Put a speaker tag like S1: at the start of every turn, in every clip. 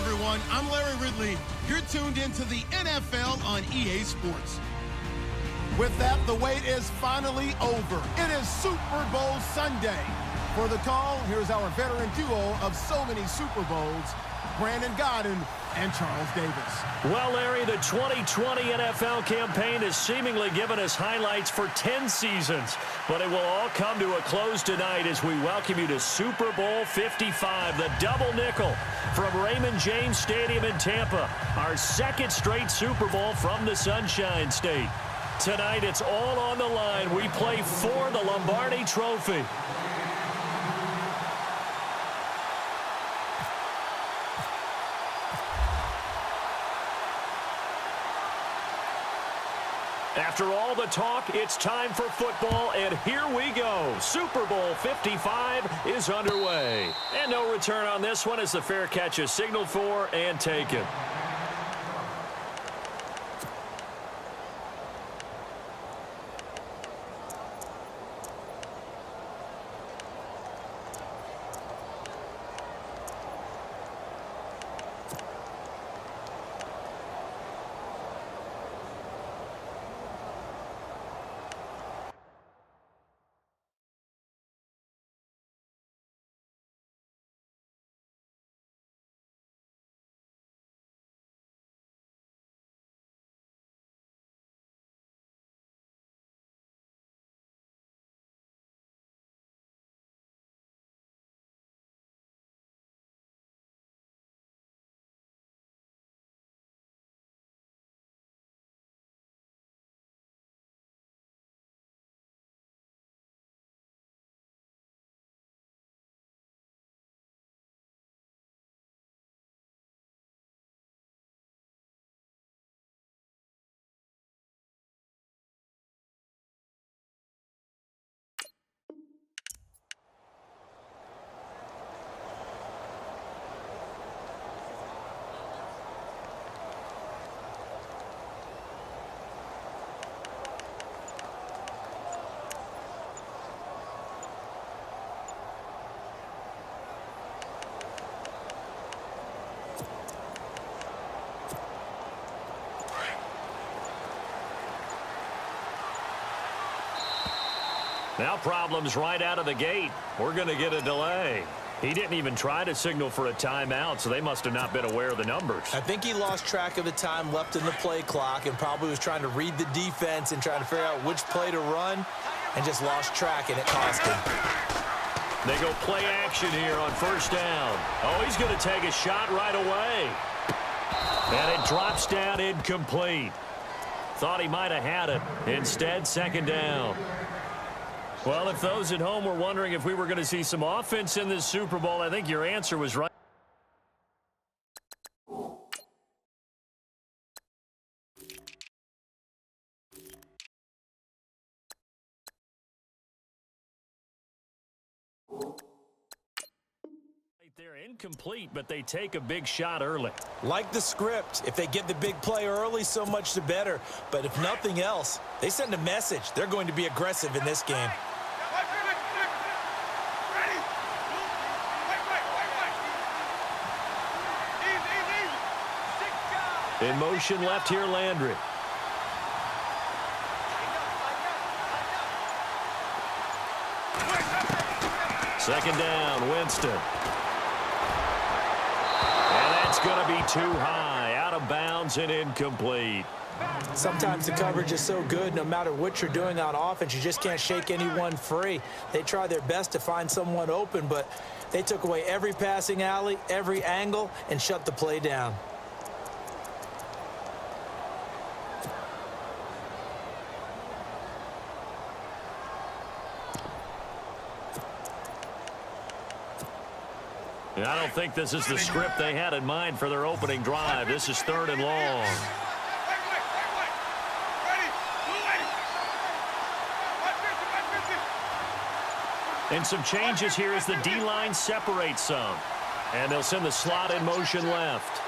S1: everyone. I'm Larry Ridley. You're tuned into the NFL on EA Sports.
S2: With that, the wait is finally over. It is Super Bowl Sunday. For the call, here's our veteran duo of so many Super Bowls, Brandon Godden and Charles Davis.
S3: Well, Larry, the 2020 NFL campaign has seemingly given us highlights for 10 seasons, but it will all come to a close tonight as we welcome you to Super Bowl 55, the double nickel from Raymond James Stadium in Tampa, our second straight Super Bowl from the Sunshine State. Tonight, it's all on the line. We play for the Lombardi Trophy. After all the talk, it's time for football, and here we go. Super Bowl 55 is underway. And no return on this one as the fair catch is signaled for and taken. Now problems right out of the gate. We're going to get a delay. He didn't even try to signal for a timeout, so they must have not been aware of the numbers.
S4: I think he lost track of the time left in the play clock and probably was trying to read the defense and trying to figure out which play to run and just lost track, and it cost him.
S3: They go play action here on first down. Oh, he's going to take a shot right away. And it drops down incomplete. Thought he might have had it. Instead, second down. Well, if those at home were wondering if we were going to see some offense in this Super Bowl, I think your answer was right. They're incomplete, but they take a big shot early.
S4: Like the script, if they get the big play early, so much the better. But if nothing else, they send a message. They're going to be aggressive in this game.
S3: In motion left here, Landry. Second down, Winston. And that's going to be too high, out of bounds and incomplete.
S4: Sometimes the coverage is so good, no matter what you're doing on offense, you just can't shake anyone free. They try their best to find someone open, but they took away every passing alley, every angle, and shut the play down.
S3: I don't think this is the script they had in mind for their opening drive. This is third and long. And some changes here as the D-line separates some. And they'll send the slot in motion left.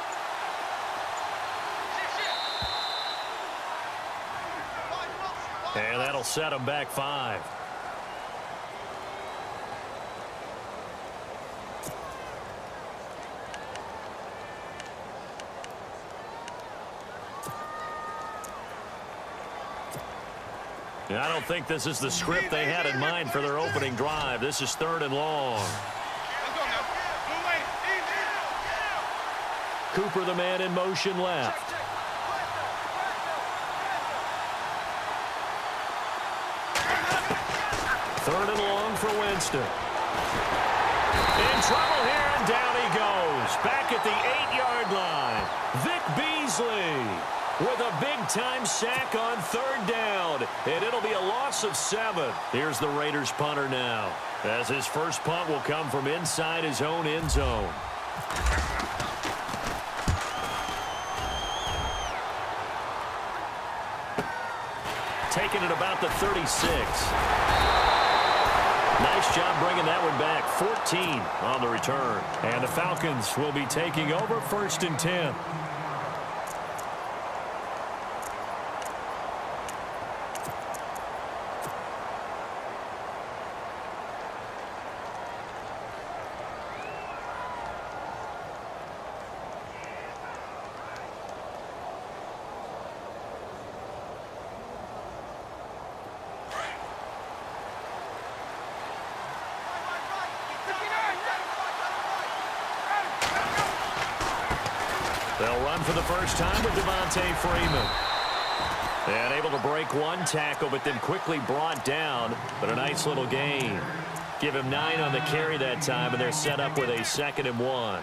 S3: And that'll set them back 5. I don't think this is the script they had in mind for their opening drive. This is 3rd and long. Cooper, the man in motion left. Third and long for Winston. In trouble here, and down he goes. Back at the 8-yard line. Vic Beasley with a big-time sack on 3rd down. And it'll be a loss of 7. Here's the Raiders punter now, as his first punt will come from inside his own end zone. Taking it about the 36. Nice job bringing that one back. 14 on the return. And the Falcons will be taking over 1st and 10. They'll run for the first time with Devontae Freeman. And able to break one tackle, but then quickly brought down. But a nice little gain. Give him 9 on the carry that time, and they're set up with a 2nd and 1.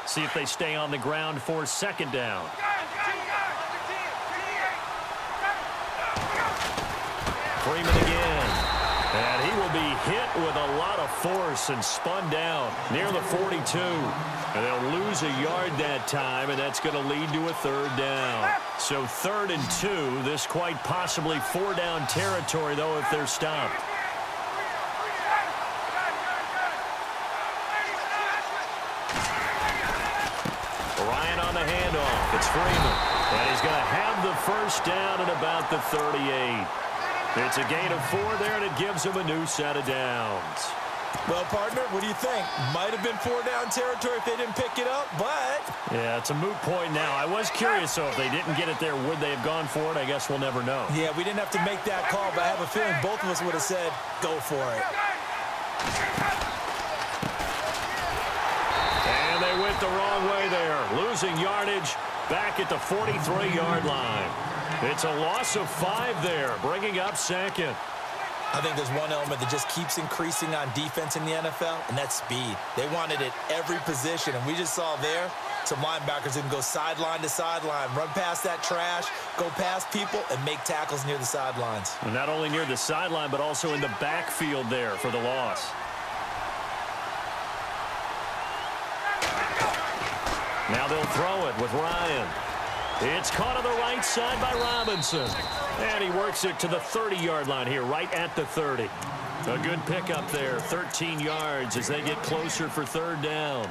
S3: See if they stay on the ground for 2nd down. Freeman again. And he will be hit with a lot of force and spun down near the 42. And they'll lose a yard that time, and that's going to lead to a 3rd down. So 3rd and 2. This quite possibly 4-down territory, though, if they're stopped. Ryan on the handoff. It's Freeman. And he's going to have the first down at about the 38. It's a gain of 4 there, and it gives him a new set of downs.
S4: Well, partner, what do you think? Might have been 4-down territory if they didn't pick it up, but...
S3: Yeah, it's a moot point now. I was curious, so if they didn't get it there, would they have gone for it? I guess we'll never know.
S4: Yeah, we didn't have to make that call, but I have a feeling both of us would have said, go for it.
S3: And they went the wrong way there. Losing yardage back at the 43-yard line. It's a loss of 5 there, bringing up 2nd.
S4: I think there's one element that just keeps increasing on defense in the NFL, and that's speed. They want it at every position, and we just saw there some linebackers who can go sideline to sideline, run past that trash, go past people, and make tackles near the sidelines.
S3: And not only near the sideline, but also in the backfield there for the loss. Now they'll throw it with Ryan. It's caught on the right side by Robinson. And he works it to the 30-yard line here, right at the 30. A good pickup there, 13 yards as they get closer for 3rd down.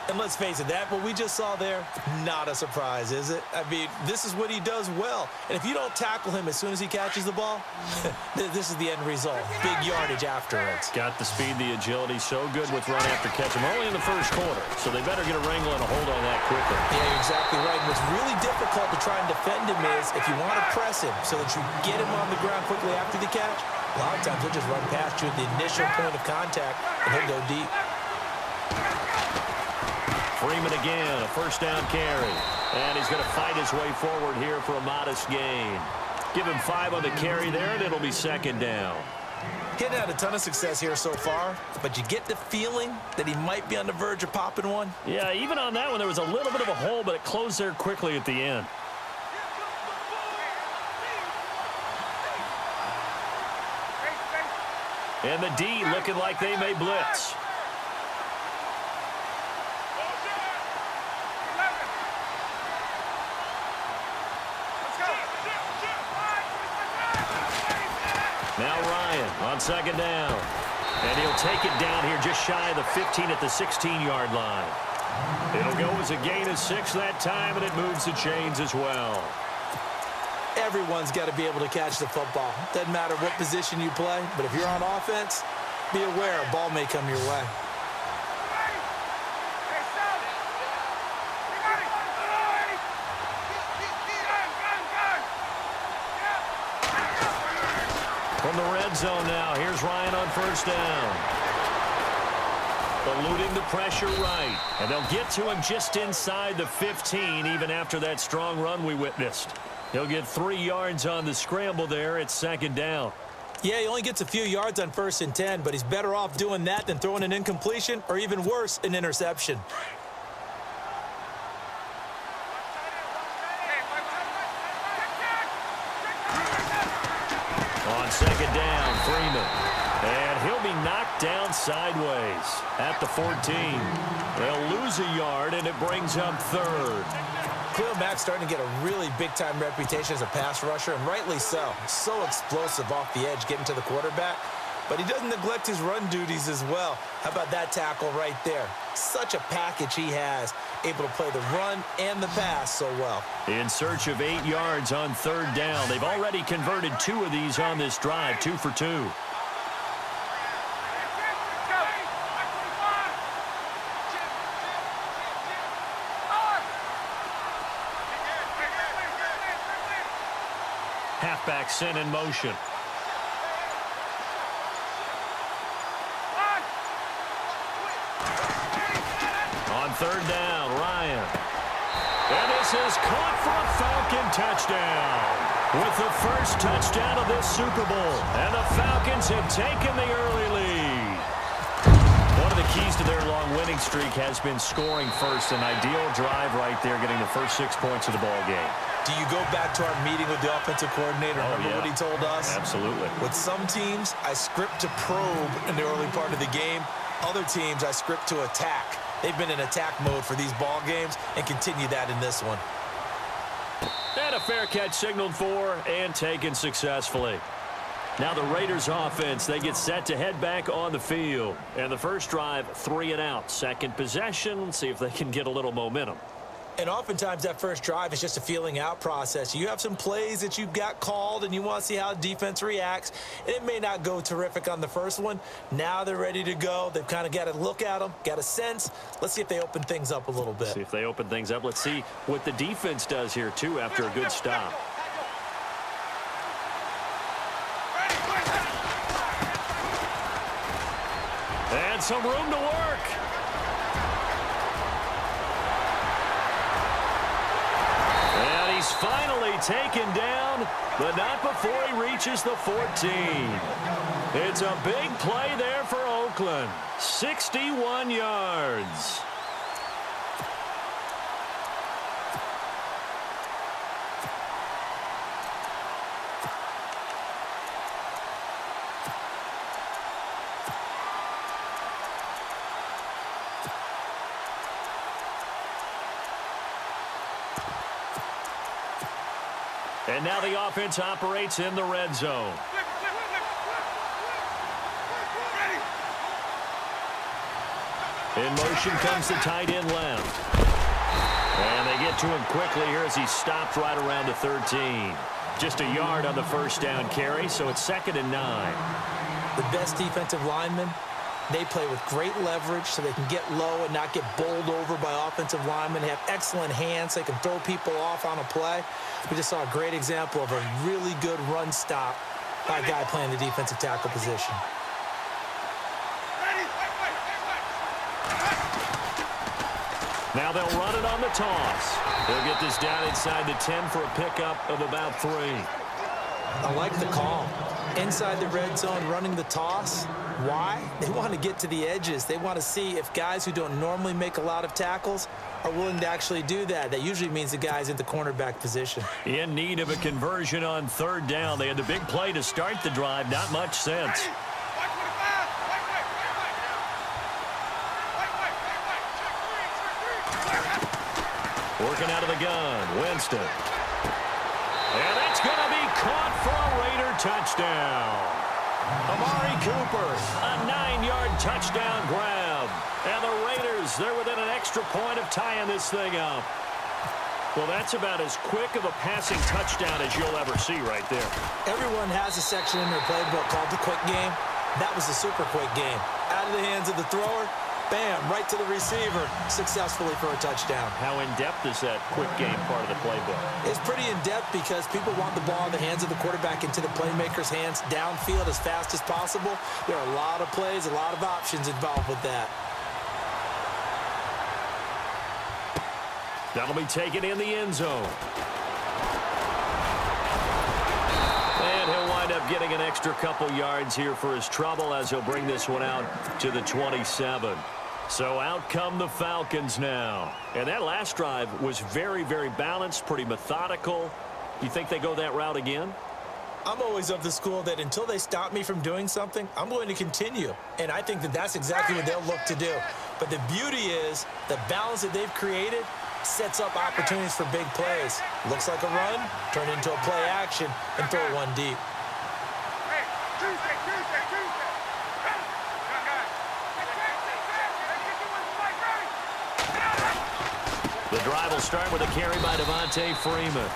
S4: And let's face it, that what we just saw there, not a surprise, is it? I mean, this is what he does well. And if you don't tackle him as soon as he catches the ball, this is the end result. Big yardage afterwards.
S3: Got the speed, the agility, so good with run after catch. I'm only in the first quarter, so they better get a wrangle and a hold on that quickly.
S4: Yeah, you're exactly right. And what's really difficult to try and defend him is if you want to press him so that you get him on the ground quickly after the catch, a lot of times he'll just run past you at the initial point of contact, and he'll go deep.
S3: Freeman again, a 1st down carry. And he's going to fight his way forward here for a modest gain. Give him 5 on the carry there, and it'll be 2nd down.
S4: He hadn't had a ton of success here so far, but you get the feeling that he might be on the verge of popping one.
S3: Yeah, even on that one, there was a little bit of a hole, but it closed there quickly at the end. And the D looking like they may blitz. Now Ryan on 2nd down. And he'll take it down here just shy of the 15 at the 16-yard line. It'll go as a gain of 6 that time, and it moves the chains as well.
S4: Everyone's got to be able to catch the football. Doesn't matter what position you play, but if you're on offense, be aware a ball may come your way.
S3: From the red zone now, here's Ryan on first down. Eluding the pressure right. And they'll get to him just inside the 15, even after that strong run we witnessed. He'll get 3 yards on the scramble there at second down.
S4: Yeah, he only gets a few yards on 1st and 10, but he's better off doing that than throwing an incompletion or even worse, an interception.
S3: On second down, Freeman. And he'll be knocked down sideways at the 14. They'll lose a yard, and it brings up 3rd.
S4: Khalil Mack's starting to get a really big-time reputation as a pass rusher, and rightly so. So explosive off the edge getting to the quarterback. But he doesn't neglect his run duties as well. How about that tackle right there? Such a package he has, able to play the run and the pass so well.
S3: In search of 8 yards on 3rd down. They've already converted 2 of these on this drive, 2 for 2. Halfback sent in motion. On 3rd down, Ryan. And this is caught for a Falcon touchdown. With the first touchdown of this Super Bowl. And the Falcons have taken the early lead. One of the keys to their long winning streak has been scoring first. An ideal drive right there, getting the first 6 points of the ball game.
S4: Do you go back to our meeting with the offensive coordinator? Remember what he told us?
S3: Absolutely.
S4: With some teams, I script to probe in the early part of the game. Other teams, I script to attack. They've been in attack mode for these ball games and continue that in this one.
S3: And a fair catch signaled for and taken successfully. Now the Raiders offense, they get set to head back on the field. And the first drive, 3 and out. Second possession, see if they can get a little momentum.
S4: And oftentimes that first drive is just a feeling out process. You have some plays that you've got called and you want to see how defense reacts. And it may not go terrific on the first one. Now they're ready to go. They've kind of got to look at them, got a sense. Let's see if they open things up a little bit.
S3: See if they open things up. Let's see what the defense does here, too, after a good stop. And some room to work. And he's finally taken down, but not before he reaches the 14. It's a big play there for Oakland. 61 yards. And now the offense operates in the red zone. In motion comes the tight end left. And they get to him quickly here as he stopped right around the 13. Just a yard on the first down carry, so it's 2nd and 9.
S4: The best defensive linemen, they play with great leverage so they can get low and not get bowled over by offensive linemen. They have excellent hands. They can throw people off on a play. We just saw a great example of a really good run stop by a guy playing the defensive tackle position.
S3: Now they'll run it on the toss. They'll get this down inside the 10 for a pickup of about 3.
S4: I like the call. Inside the red zone, running the toss. Why? They want to get to the edges. They want to see if guys who don't normally make a lot of tackles are willing to actually do that. That usually means the guy's in the cornerback position.
S3: In need of a conversion on 3rd down. They had the big play to start the drive. Not much sense. Working out of the gun, Winston. And it's going to be caught for a Raider touchdown. Amari Cooper, a 9-yard touchdown grab. And the Raiders, they're within an extra point of tying this thing up. Well, that's about as quick of a passing touchdown as you'll ever see right there.
S4: Everyone has a section in their playbook called the quick game. That was the super quick game. Out of the hands of the thrower, bam, right to the receiver, successfully for a touchdown.
S3: How in-depth is that quick game part of the playbook?
S4: It's pretty in-depth because people want the ball in the hands of the quarterback into the playmaker's hands downfield as fast as possible. There are a lot of plays, a lot of options involved with that.
S3: That'll be taken in the end zone. And he'll wind up getting an extra couple yards here for his trouble as he'll bring this one out to the 27. So out come the Falcons now. And that last drive was very, very balanced, pretty methodical. You think they go that route again?
S4: I'm always of the school that until they stop me from doing something, I'm going to continue. And I think that that's exactly what they'll look to do. But the beauty is the balance that they've created sets up opportunities for big plays. Looks like a run, turn into a play action, and throw one deep.
S3: The drive will start with a carry by Devontae Freeman.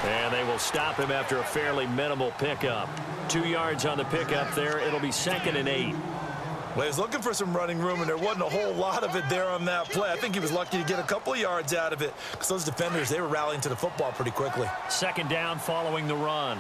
S3: And they will stop him after a fairly minimal pickup. 2 yards on the pickup there. It'll be 2nd and 8.
S4: Well, he was looking for some running room, and there wasn't a whole lot of it there on that play. I think he was lucky to get a couple of yards out of it because those defenders, they were rallying to the football pretty quickly.
S3: 2nd down following the run.